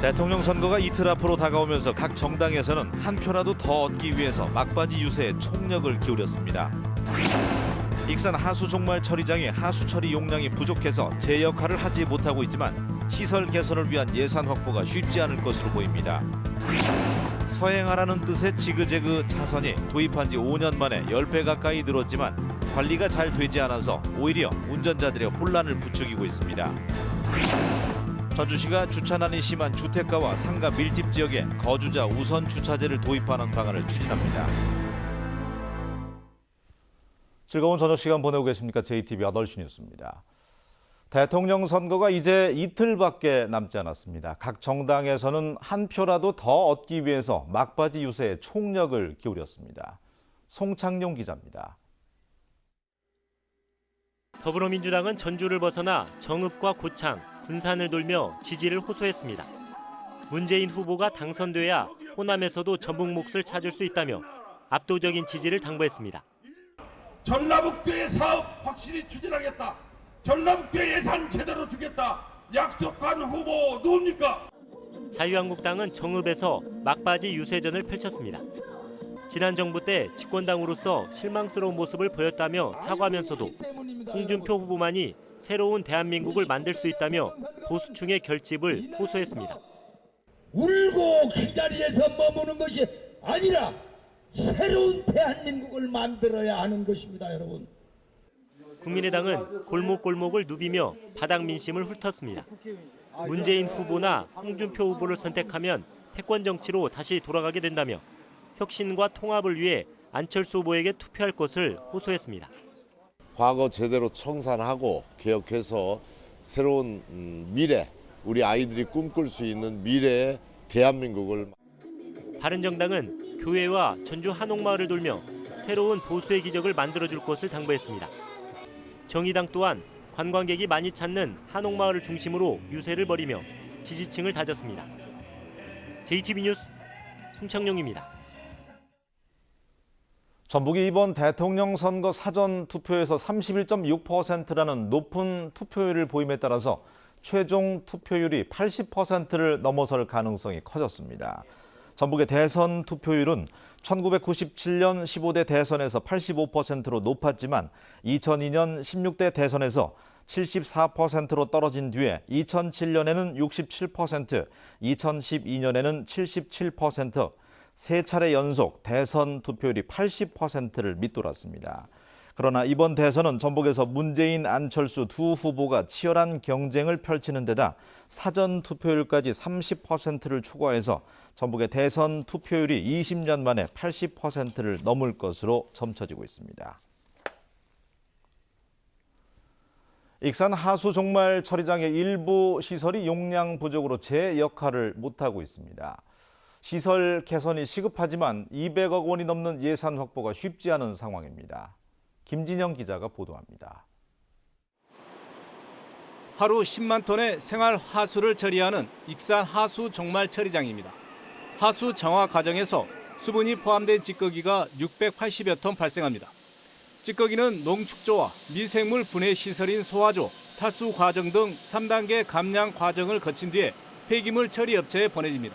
대통령 선거가 이틀 앞으로 다가오면서 각 정당에서는 한 표라도 더 얻기 위해서 막바지 유세에 총력을 기울였습니다. 익산 하수 종말 처리장의 하수 처리 용량이 부족해서 제 역할을 하지 못하고 있지만 시설 개선을 위한 예산 확보가 쉽지 않을 것으로 보입니다. 서행하라는 뜻의 지그재그 차선이 도입한 지 5년 만에 10배 가까이 늘었지만 관리가 잘 되지 않아서 오히려 운전자들의 혼란을 부추기고 있습니다. 전주시가 주차난이 심한 주택가와 상가 밀집 지역에 거주자 우선 주차제를 도입하는 방안을 추진합니다. 즐거운 저녁 시간 보내고 계십니까? JTBC 8시 뉴스입니다. 대통령 선거가 이제 이틀밖에 남지 않았습니다. 각 정당에서는 한 표라도 더 얻기 위해서 막바지 유세에 총력을 기울였습니다. 송창용 기자입니다. 더불어민주당은 전주를 벗어나 정읍과 고창, 군산을 돌며 지지를 호소했습니다. 문재인 후보가 당선돼야 호남에서도 전북 몫을 찾을 수 있다며 압도적인 지지를 당부했습니다. 전라북도의 사업 확실히 추진하겠다. 전라북도 예산 제대로 주겠다. 약속한 후보 누굽니까? 자유한국당은 정읍에서 막바지 유세전을 펼쳤습니다. 지난 정부 때 집권당으로서 실망스러운 모습을 보였다며 사과하면서도 홍준표 후보만이 새로운 대한민국을 만들 수 있다며 보수층의 결집을 호소했습니다. 울고 그 자리에서 머무는 것이 아니라 새로운 대한민국을 만들어야 하는 것입니다, 여러분. 국민의당은 골목골목을 누비며 바닥 민심을 훑었습니다. 문재인 후보나 홍준표 후보를 선택하면 패권 정치로 다시 돌아가게 된다며 혁신과 통합을 위해 안철수 후보에게 투표할 것을 호소했습니다. 과거 제대로 청산하고 개혁해서 새로운 미래, 우리 아이들이 꿈꿀 수 있는 미래의 대한민국을. 바른정당은 교회와 전주 한옥마을을 돌며 새로운 보수의 기적을 만들어줄 것을 당부했습니다. 정의당 또한 관광객이 많이 찾는 한옥마을을 중심으로 유세를 벌이며 지지층을 다졌습니다. JTBC 뉴스 송창용입니다. 전북이 이번 대통령 선거 사전 투표에서 31.6%라는 높은 투표율을 보임에 따라서 최종 투표율이 80%를 넘어설 가능성이 커졌습니다. 전북의 대선 투표율은 1997년 15대 대선에서 85%로 높았지만 2002년 16대 대선에서 74%로 떨어진 뒤에 2007년에는 67%, 2012년에는 77%, 세 차례 연속 대선 투표율이 80%를 밑돌았습니다. 그러나 이번 대선은 전북에서 문재인, 안철수 두 후보가 치열한 경쟁을 펼치는 데다 사전 투표율까지 30%를 초과해서 전북의 대선 투표율이 20년 만에 80%를 넘을 것으로 점쳐지고 있습니다. 익산 하수 종말 처리장의 일부 시설이 용량 부족으로 제 역할을 못하고 있습니다. 시설 개선이 시급하지만 200억 원이 넘는 예산 확보가 쉽지 않은 상황입니다. 김진영 기자가 보도합니다. 하루 10만 톤의 생활 하수를 처리하는 익산 하수 종말 처리장입니다. 하수 정화 과정에서 수분이 포함된 찌꺼기가 680여 톤 발생합니다. 찌꺼기는 농축조와 미생물 분해 시설인 소화조, 탈수 과정 등 3단계 감량 과정을 거친 뒤에 폐기물 처리 업체에 보내집니다.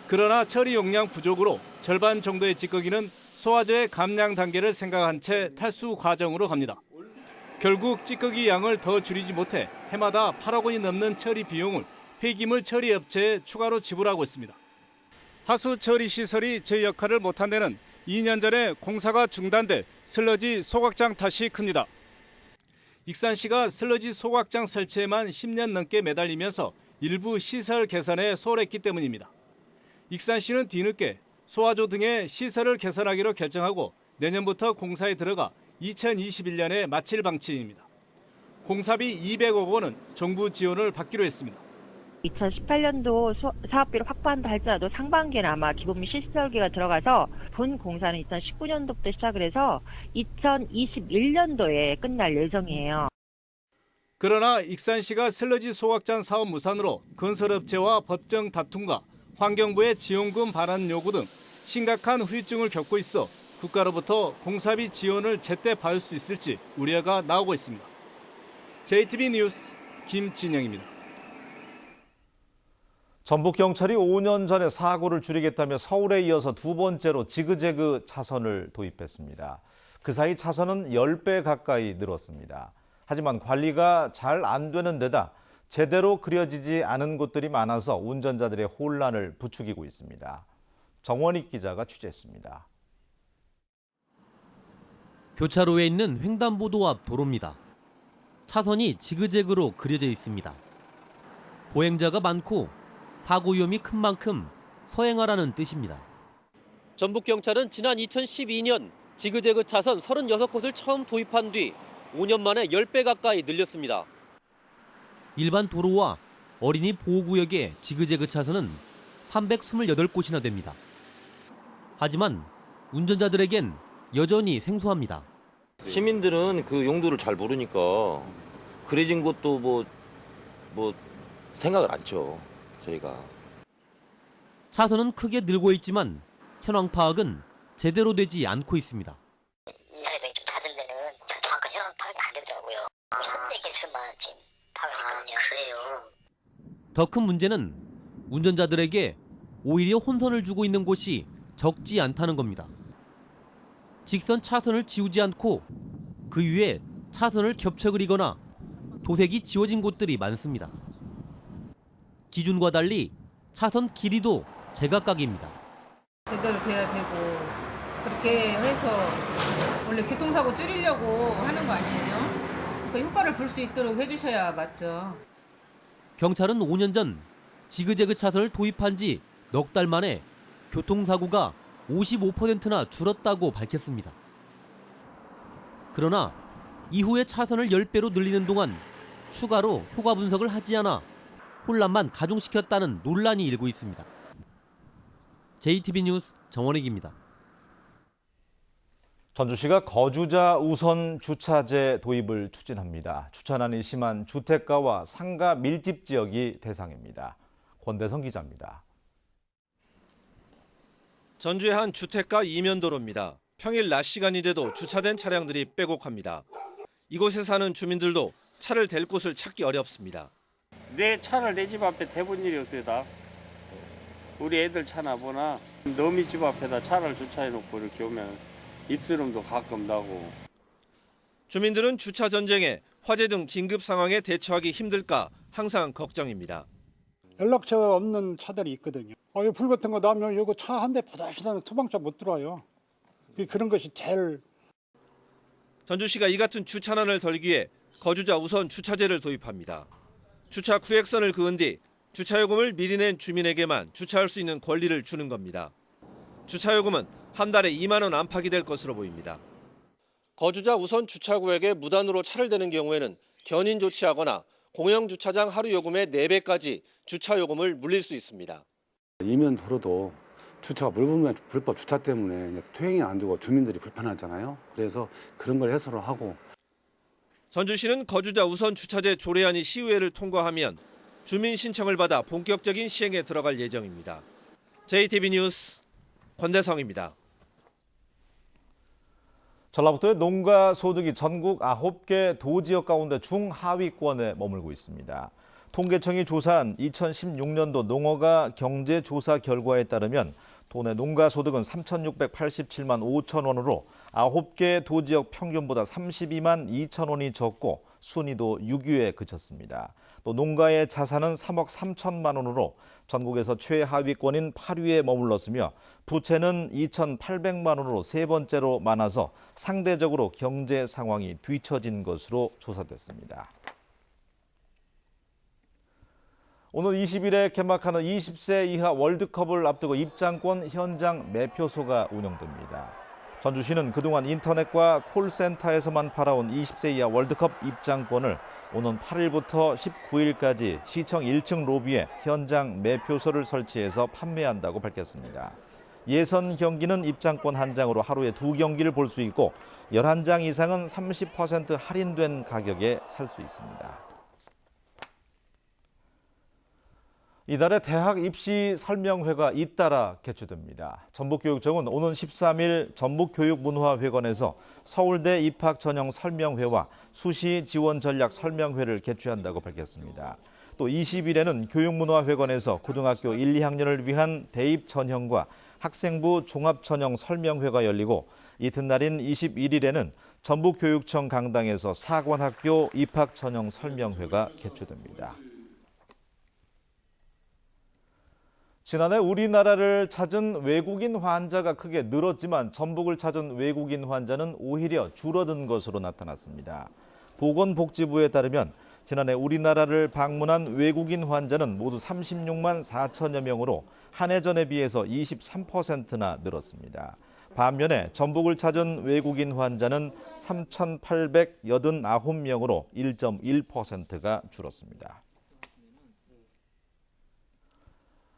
그러나 처리 용량 부족으로 절반 정도의 찌꺼기는 소화조의 감량 단계를 생각한 채 탈수 과정으로 갑니다. 결국 찌꺼기 양을 더 줄이지 못해 해마다 8억 원이 넘는 처리 비용을 폐기물 처리 업체에 추가로 지불하고 있습니다. 하수 처리 시설이 제 역할을 못한 데는 2년 전에 공사가 중단돼 슬러지 소각장 탓이 큽니다. 익산시가 슬러지 소각장 설치에만 10년 넘게 매달리면서 일부 시설 개선에 소홀했기 때문입니다. 익산시는 뒤늦게 소화조 등의 시설을 개선하기로 결정하고 내년부터 공사에 들어가 2021년에 마칠 방침입니다. 공사비 200억 원은 정부 지원을 받기로 했습니다. 2018년도 사업비를 확보한다 할지라도 상반기에는 아마 기본 및 시설기가 들어가서 본 공사는 2019년도부터 시작을 해서 2021년도에 끝날 예정이에요. 그러나 익산시가 슬러지 소각장 사업 무산으로 건설업체와 법정 다툼과 환경부의 지원금 반환 요구 등 심각한 후유증을 겪고 있어 국가로부터 공사비 지원을 제때 받을 수 있을지 우려가 나오고 있습니다. JTBC 뉴스 김진영입니다. 전북경찰이 5년 전에 사고를 줄이겠다며 서울에 이어서 두 번째로 지그재그 차선을 도입했습니다. 그 사이 차선은 10배 가까이 늘었습니다. 하지만 관리가 잘 안 되는 데다 제대로 그려지지 않은 곳들이 많아서 운전자들의 혼란을 부추기고 있습니다. 정원익 기자가 취재했습니다. 교차로에 있는 횡단보도 앞 도로입니다. 차선이 지그재그로 그려져 있습니다. 보행자가 많고 사고 위험이 큰 만큼 서행하라는 뜻입니다. 전북경찰은 지난 2012년 지그재그 차선 36곳을 처음 도입한 뒤 5년 만에 10배 가까이 늘렸습니다. 일반 도로와 어린이 보호구역의 지그재그 차선은 328곳이나 됩니다. 하지만 운전자들에겐 여전히 생소합니다. 시민들은 그 용도를 잘 모르니까 그려진 것도 뭐 생각을 안 쳐, 저희가. 차선은 크게 늘고 있지만 현황 파악은 제대로 되지 않고 있습니다. 이 사이에 좀 다른 데는 정확한 현황 파악이 안 되더라고요. 현대 개수만 지금 파악을 했거든요. 그래요. 더 큰 문제는 운전자들에게 오히려 혼선을 주고 있는 곳이 적지 않다는 겁니다. 직선 차선을 지우지 않고 그 위에 차선을 겹쳐 그리거나 도색이 지워진 곳들이 많습니다. 기준과 달리 차선 길이도 제각각입니다. 제대로 돼야 되고 그렇게 해서 원래 교통사고 줄이려고 하는 거 아니에요? 그 효과를 볼 수 있도록 해주셔야 맞죠. 경찰은 5년 전 지그재그 차선을 도입한 지 넉 달 만에 교통사고가 55%나 줄었다고 밝혔습니다. 그러나 이후에 차선을 10배로 늘리는 동안 추가로 효과 분석을 하지 않아 혼란만 가중시켰다는 논란이 일고 있습니다. JTB 뉴스 정원익입니다. 전주시가 거주자 우선 주차제 도입을 추진합니다. 주차난이 심한 주택가와 상가 밀집 지역이 대상입니다. 권대성 기자입니다. 전주의 한 주택가 이면도로입니다. 평일 낮 시간이 돼도 주차된 차량들이 빼곡합니다. 이곳에 사는 주민들도 차를 댈 곳을 찾기 어렵습니다. 내 차를 내 집 앞에 대본 일이 없어요. 다. 우리 애들 차나 보나 너미 집 앞에다 차를 주차해놓고 이렇게 오면 입스름도 가끔 나고. 주민들은 주차 전쟁에 화재 등 긴급 상황에 대처하기 힘들까 항상 걱정입니다. 연락처 없는 차들이 있거든요. 불 같은 거 나면 이거 차 한 대 바다시다는 소방차 못 들어와요. 그런 것이 제일. 전주시가 이 같은 주차난을 덜기 위해 거주자 우선 주차제를 도입합니다. 주차 구획선을 그은 뒤 주차요금을 미리 낸 주민에게만 주차할 수 있는 권리를 주는 겁니다. 주차요금은 한 달에 2만 원 안팎이 될 것으로 보입니다. 거주자 우선 주차구역에 무단으로 차를 대는 경우에는 견인 조치하거나 공영 주차장 하루 요금의 4배까지 주차요금을 물릴 수 있습니다. 이면 도로도 주차가 불법 주차 때문에 통행이 안 되고 주민들이 불편하잖아요. 그래서 그런 걸 해소를 하고. 전주시는 거주자 우선 주차제 조례안이 시의회를 통과하면 주민 신청을 받아 본격적인 시행에 들어갈 예정입니다. JTB 뉴스 권대성입니다. 전라북도의 농가 소득이 전국 9개 도지역 가운데 중하위권에 머물고 있습니다. 통계청이 조사한 2016년도 농어가 경제조사 결과에 따르면 도내 농가 소득은 3,687만 5천 원으로 9개 도지역 평균보다 32만 2천 원이 적고 순위도 6위에 그쳤습니다. 또 농가의 자산은 3억 3천만 원으로 전국에서 최하위권인 8위에 머물렀으며 부채는 2,800만 원으로 세 번째로 많아서 상대적으로 경제 상황이 뒤처진 것으로 조사됐습니다. 오늘 20일에 개막하는 20세 이하 월드컵을 앞두고 입장권 현장 매표소가 운영됩니다. 전주시는 그동안 인터넷과 콜센터에서만 팔아온 20세 이하 월드컵 입장권을 오는 8일부터 19일까지 시청 1층 로비에 현장 매표소를 설치해서 판매한다고 밝혔습니다. 예선 경기는 입장권 한 장으로 하루에 2경기를 볼 수 있고 11장 이상은 30% 할인된 가격에 살 수 있습니다. 이달에 대학 입시 설명회가 잇따라 개최됩니다. 전북교육청은 오는 13일 전북교육문화회관에서 서울대 입학 전형 설명회와 수시 지원 전략 설명회를 개최한다고 밝혔습니다. 또 20일에는 교육문화회관에서 고등학교 1, 2학년을 위한 대입 전형과 학생부 종합 전형 설명회가 열리고 이튿날인 21일에는 전북교육청 강당에서 사관학교 입학 전형 설명회가 개최됩니다. 지난해 우리나라를 찾은 외국인 환자가 크게 늘었지만 전북을 찾은 외국인 환자는 오히려 줄어든 것으로 나타났습니다. 보건복지부에 따르면 지난해 우리나라를 방문한 외국인 환자는 모두 36만 4천여 명으로 한 해 전에 비해서 23%나 늘었습니다. 반면에 전북을 찾은 외국인 환자는 3,889명으로 1.1%가 줄었습니다.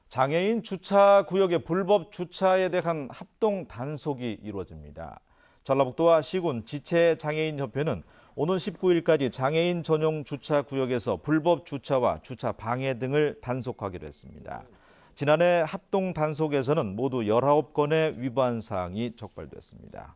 장애인 주차 구역의 불법 주차에 대한 합동 단속이 이루어집니다. 전라북도와 시군 지체장애인협회는 오는 19일까지 장애인 전용 주차 구역에서 불법 주차와 주차 방해 등을 단속하기로 했습니다. 지난해 합동 단속에서는 모두 19건의 위반 사항이 적발됐습니다.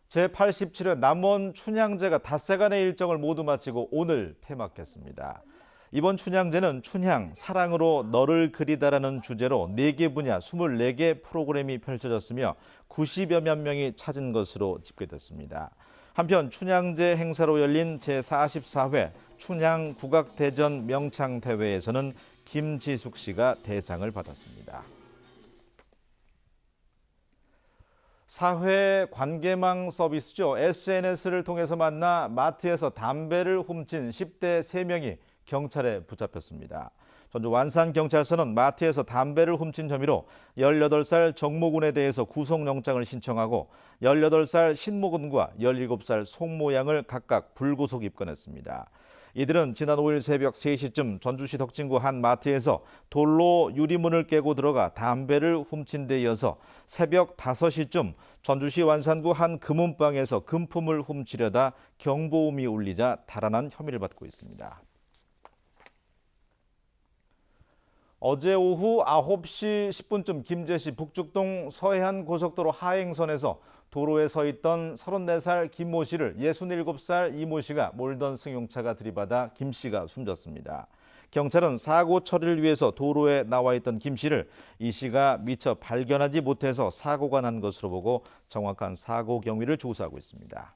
제87회 남원 춘향제가 닷새간의 일정을 모두 마치고 오늘 폐막했습니다. 이번 춘향제는 춘향, 사랑으로 너를 그리다라는 주제로 4개 분야 24개 프로그램이 펼쳐졌으며 90여만 명이 찾은 것으로 집계됐습니다. 한편 춘향제 행사로 열린 제44회 춘향 국악대전 명창대회에서는 김지숙 씨가 대상을 받았습니다. 사회 관계망 서비스죠. SNS를 통해서 만나 마트에서 담배를 훔친 10대 3명이 경찰에 붙잡혔습니다. 전주 완산경찰서는 마트에서 담배를 훔친 혐의로 18살 정모군에 대해서 구속영장을 신청하고 18살 신모군과 17살 송모양을 각각 불구속 입건했습니다. 이들은 지난 5일 새벽 3시쯤 전주시 덕진구 한 마트에서 돌로 유리문을 깨고 들어가 담배를 훔친 데 이어서 새벽 5시쯤 전주시 완산구 한 금은방에서 금품을 훔치려다 경보음이 울리자 달아난 혐의를 받고 있습니다. 어제 오후 9시 10분쯤 김제시 북죽동 서해안 고속도로 하행선에서 도로에 서 있던 34살 김모 씨를 67살 이모 씨가 몰던 승용차가 들이받아 김 씨가 숨졌습니다. 경찰은 사고 처리를 위해서 도로에 나와 있던 김 씨를 이 씨가 미처 발견하지 못해서 사고가 난 것으로 보고 정확한 사고 경위를 조사하고 있습니다.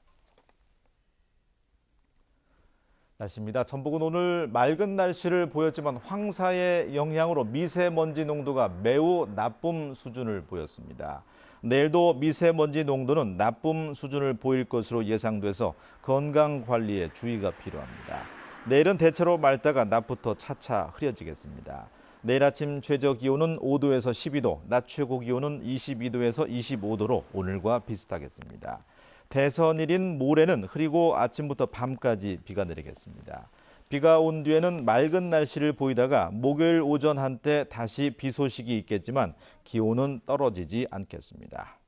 날씨입니다. 전북은 오늘 맑은 날씨를 보였지만 황사의 영향으로 미세먼지 농도가 매우 나쁨 수준을 보였습니다. 내일도 미세먼지 농도는 나쁨 수준을 보일 것으로 예상돼서 건강 관리에 주의가 필요합니다. 내일은 대체로 맑다가 낮부터 차차 흐려지겠습니다. 내일 아침 최저 기온은 5도에서 12도, 낮 최고 기온은 22도에서 25도로 오늘과 비슷하겠습니다. 대선일인 모레는 흐리고 아침부터 밤까지 비가 내리겠습니다. 비가 온 뒤에는 맑은 날씨를 보이다가 목요일 오전 한때 다시 비 소식이 있겠지만 기온은 떨어지지 않겠습니다.